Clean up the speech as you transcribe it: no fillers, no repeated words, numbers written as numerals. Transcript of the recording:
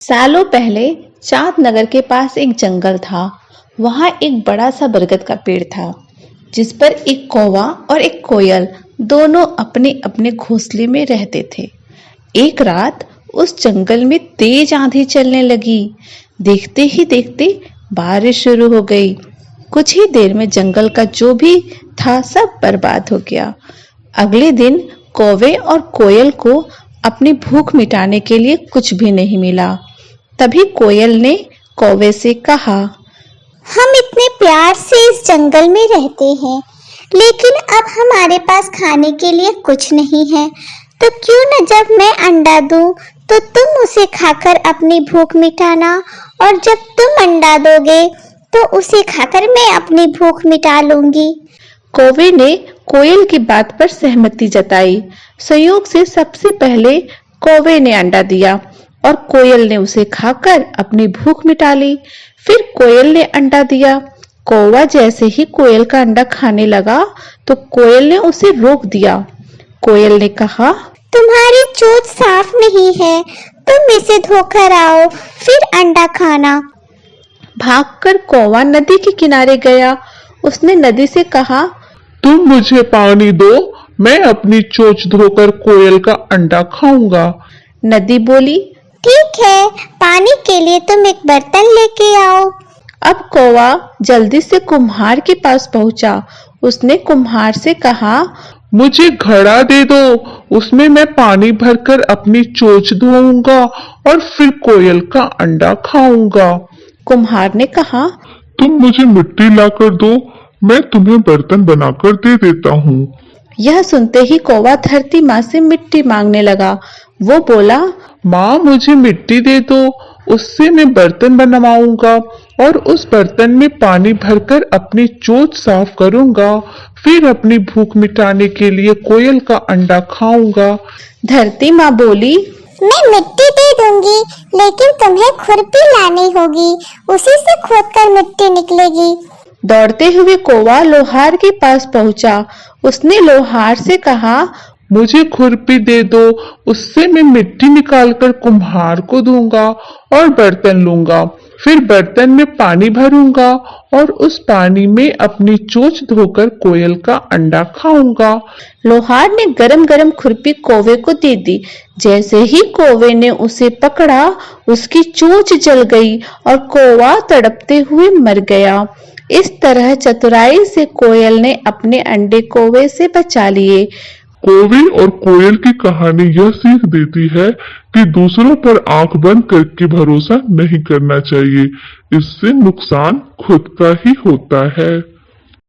सालों पहले चांदनगर के पास एक जंगल था। वहां एक बड़ा सा बरगद का पेड़ था, जिस पर एक कौवा और एक कोयल दोनों अपने अपने घोंसले में रहते थे। एक रात उस जंगल में तेज आंधी चलने लगी। देखते ही देखते बारिश शुरू हो गई। कुछ ही देर में जंगल का जो भी था सब बर्बाद हो गया। अगले दिन कौवे और कोयल को अपनी भूख मिटाने के लिए कुछ भी नहीं मिला। तभी कोयल ने कौवे से कहा, हम इतने प्यार से इस जंगल में रहते हैं, लेकिन अब हमारे पास खाने के लिए कुछ नहीं है। तो क्यों न जब मैं अंडा दूं तो तुम उसे खाकर अपनी भूख मिटाना, और जब तुम अंडा दोगे तो उसे खाकर मैं अपनी भूख मिटा लूंगी। कौवे ने कोयल की बात पर सहमति जताई। संयोग से सबसे पहले कौवे ने अंडा दिया और कोयल ने उसे खाकर अपनी भूख मिटा ली। फिर कोयल ने अंडा दिया। कौवा जैसे ही कोयल का अंडा खाने लगा तो कोयल ने उसे रोक दिया। कोयल ने कहा, तुम्हारी चोंच साफ नहीं है, तुम इसे धोकर आओ फिर अंडा खाना। भागकर कौवा नदी के किनारे गया। उसने नदी से कहा, तुम मुझे पानी दो, मैं अपनी चोंच धोकर कोयल का अंडा खाऊंगा। नदी बोली, ठीक है, पानी के लिए तुम एक बर्तन लेके आओ। अब कौवा जल्दी से कुम्हार के पास पहुंचा। उसने कुम्हार से कहा, मुझे घड़ा दे दो, उसमें मैं पानी भरकर अपनी चोंच धोऊंगा और फिर कोयल का अंडा खाऊंगा। कुम्हार ने कहा, तुम मुझे मिट्टी लाकर दो, मैं तुम्हें बर्तन बनाकर दे देता हूँ। यह सुनते ही कौवा धरती माँ से मिट्टी मांगने लगा। वो बोला, माँ मुझे मिट्टी दे दो, उससे मैं बर्तन बनवाऊंगा और उस बर्तन में पानी भरकर अपनी चोंच साफ करूंगा, फिर अपनी भूख मिटाने के लिए कोयल का अंडा खाऊंगा। धरती माँ बोली, मैं मिट्टी दे दूंगी, लेकिन तुम्हें खुरपी लानी होगी, उसी से खोदकर मिट्टी निकलेगी। दौड़ते हुए कौवा लोहार के पास पहुंचा। उसने लोहार से कहा, मुझे खुरपी दे दो, उससे मैं मिट्टी निकालकर कुम्हार को दूंगा और बर्तन लूंगा, फिर बर्तन में पानी भरूंगा और उस पानी में अपनी चोंच धोकर कोयल का अंडा खाऊंगा। लोहार ने गरम गरम खुरपी कौवे को दे दी। जैसे ही कौवे ने उसे पकड़ा, उसकी चोंच जल गई और कौवा तड़पते हुए मर गया। इस तरह चतुराई से कोयल ने अपने अंडे कौवे से बचा लिए। कौवे और कोयल की कहानी यह सीख देती है कि दूसरों पर आंख बंद करके भरोसा नहीं करना चाहिए, इससे नुकसान खुद का ही होता है।